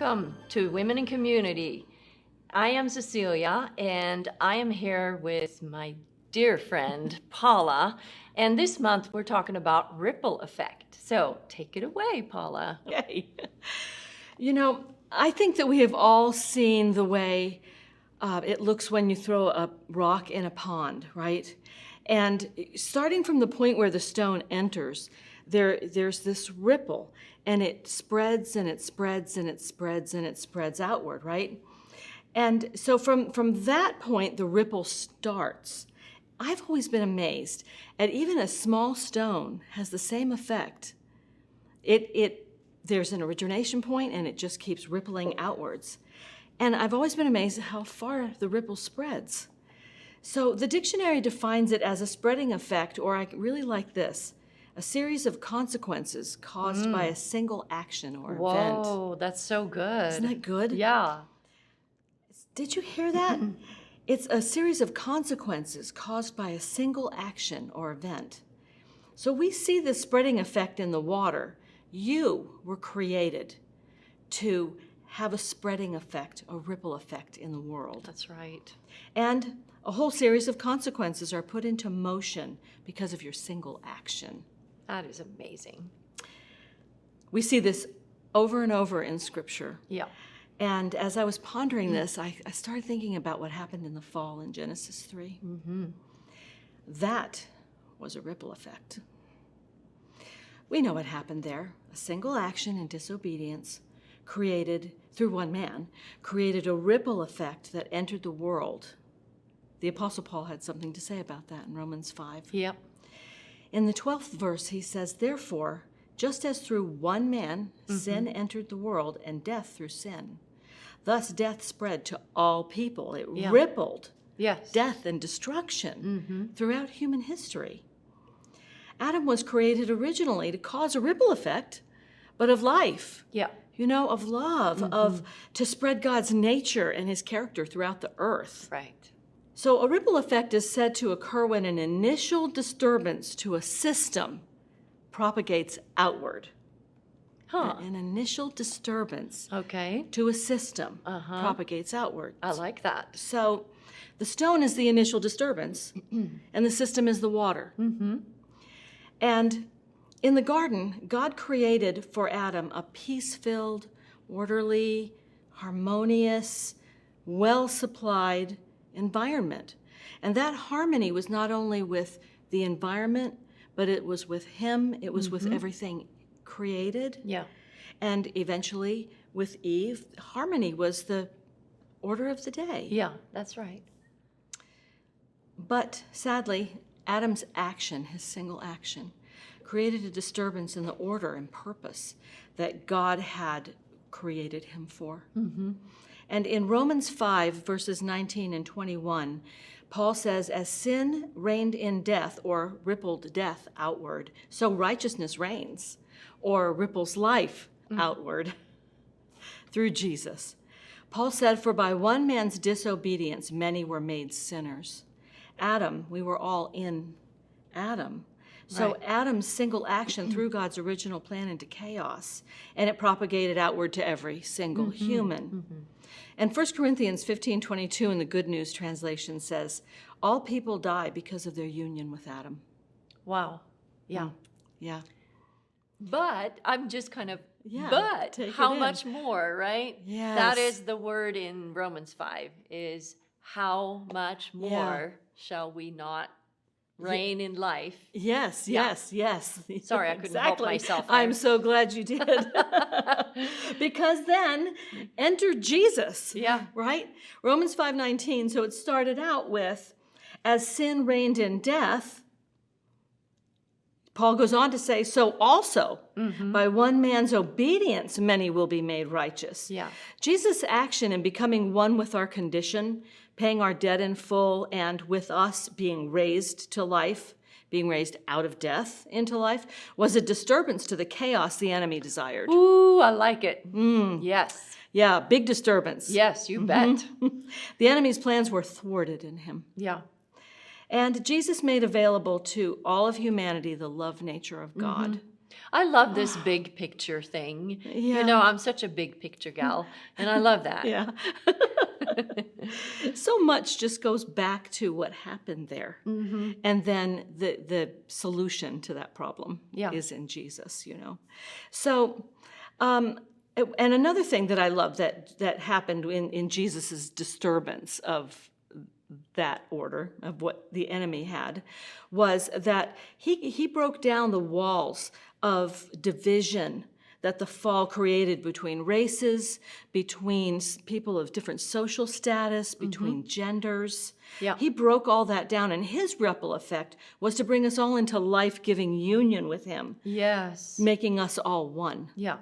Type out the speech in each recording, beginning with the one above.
Welcome to Women in Community. I am Cecilia, and I am here with my dear friend, Paula. And this month, we're talking about ripple effect. So take it away, Paula. Okay. You know, I think that we have all seen the way it looks when you throw a rock in a pond, right? And starting from the point where the stone enters, there's this ripple, and it spreads and it spreads and it spreads and it spreads outward, right? And so from that point, the ripple starts. I've always been amazed at even a small stone has the same effect. There's an origination point, and it just keeps rippling outwards. And I've always been amazed at how far the ripple spreads. So the dictionary defines it as a spreading effect, or I really like this, a series of consequences caused by a single action or event. Whoa, that's so good. Isn't that good? Yeah. Did you hear that? It's a series of consequences caused by a single action or event. So we see this spreading effect in the water. You were created to have a spreading effect, a ripple effect in the world. That's right. And a whole series of consequences are put into motion because of your single action. That is amazing. We see this over and over in Scripture. Yeah. And as I was pondering this, I started thinking about what happened in the fall in Genesis 3. Mm-hmm. That was a ripple effect. We know what happened there. A single action in disobedience created, through one man, created a ripple effect that entered the world. The Apostle Paul had something to say about that in Romans 5. Yep. In the 12th verse, he says, "Therefore, just as through one man sin entered the world, and death through sin, thus death spread to all people." It rippled death and destruction throughout human history. Adam was created originally to cause a ripple effect, but of life. Yeah. You know, of love, to spread God's nature and his character throughout the earth. Right. So a ripple effect is said to occur when an initial disturbance to a system propagates outward. An initial disturbance to a system propagates outward. I like that. So the stone is the initial disturbance, and the system is the water. And in the garden, God created for Adam a peace-filled, orderly, harmonious, well-supplied environment. And that harmony was not only with the environment, but it was with him, it was with everything created. Yeah. And eventually with Eve, harmony was the order of the day. Yeah, that's right. But sadly, Adam's action, his single action, created a disturbance in the order and purpose that God had created him for. And in Romans 5, verses 19 and 21, Paul says, "As sin reigned in death," or rippled death outward, "so righteousness reigns," or ripples life outward through Jesus. Paul said, "For by one man's disobedience, many were made sinners." Adam, we were all in Adam. So Adam's single action threw God's original plan into chaos, and it propagated outward to every single human. And 1 Corinthians 15:22 in the Good News translation says, "All people die because of their union with Adam." Wow. Yeah. Yeah. But I'm just kind of, Yeah, but take it how in. much more, right? Yes. That is the word in Romans 5, is how much more shall we not reign in life? Yes. Sorry, I couldn't help myself there. I'm so glad you did. Because then entered Jesus. Yeah. Right? Romans 5:19. So it started out with, "As sin reigned in death," Paul goes on to say, "so also by one man's obedience many will be made righteous." Yeah. Jesus' action in becoming one with our condition, paying our debt in full, and with us being raised to life, being raised out of death into life, was a disturbance to the chaos the enemy desired. Ooh, I like it. Yes. Yeah, big disturbance. Yes, you bet. The enemy's plans were thwarted in him. Yeah. And Jesus made available to all of humanity the love nature of God. I love this big picture thing. Yeah. You know, I'm such a big picture gal, and I love that. Yeah. So much just goes back to what happened there. Mm-hmm. And then the solution to that problem Yeah. is in Jesus, you know. So, and another thing that I love that happened in Jesus's disturbance of that order of what the enemy had was that he broke down the walls of division that the fall created between races, between people of different social status, between genders. Yeah. He broke all that down, and his ripple effect was to bring us all into life-giving union with him, Yes. making us all one. Yeah.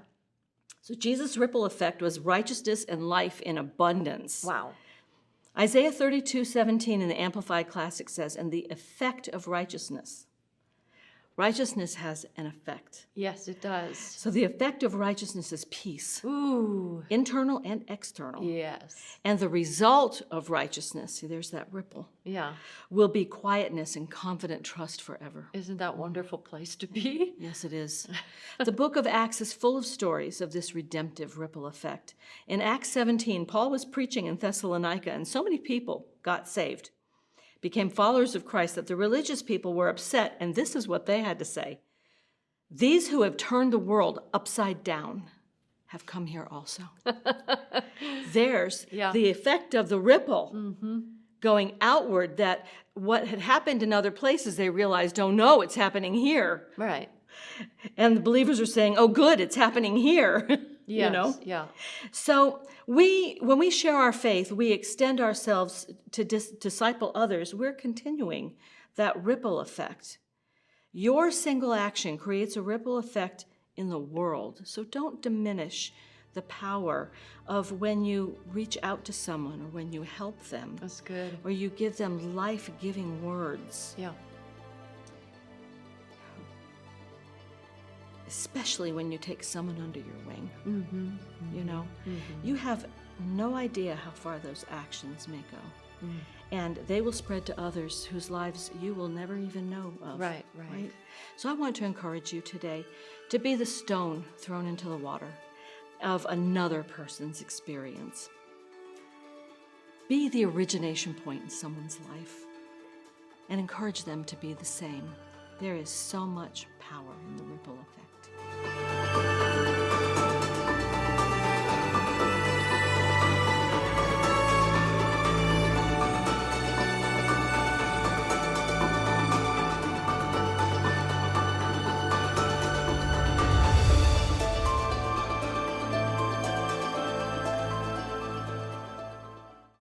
So Jesus' ripple effect was righteousness and life in abundance. Wow. Isaiah 32:17 in the Amplified Classic says, and the effect of righteousness. Righteousness has an effect. Yes, it does. So the effect of righteousness is peace, Ooh. internal and external. Yes. And the result of righteousness, see, there's that ripple, Yeah. will be quietness and confident trust forever. Isn't that a wonderful place to be? Yes, it is. The book of Acts is full of stories of this redemptive ripple effect. In Acts 17, Paul was preaching in Thessalonica, and so many people got saved, became followers of Christ, that the religious people were upset, and this is what they had to say. These who have turned the world upside down have come here also. There's the effect of the ripple going outward, that what had happened in other places, they realized, oh no, it's happening here. Right. And the believers are saying, oh good, it's happening here. Yes. You know? Yeah. So when we share our faith, we extend ourselves to disciple others, we're continuing that ripple effect. Your single action creates a ripple effect in the world. So don't diminish the power of when you reach out to someone, or when you help them, That's good. or you give them life-giving words. Yeah. Especially when you take someone under your wing. Mm-hmm. You know, you have no idea how far those actions may go. And they will spread to others whose lives you will never even know of. Right. So I want to encourage you today to be the stone thrown into the water of another person's experience. Be the origination point in someone's life, and encourage them to be the same. There is so much power in the ripple effect.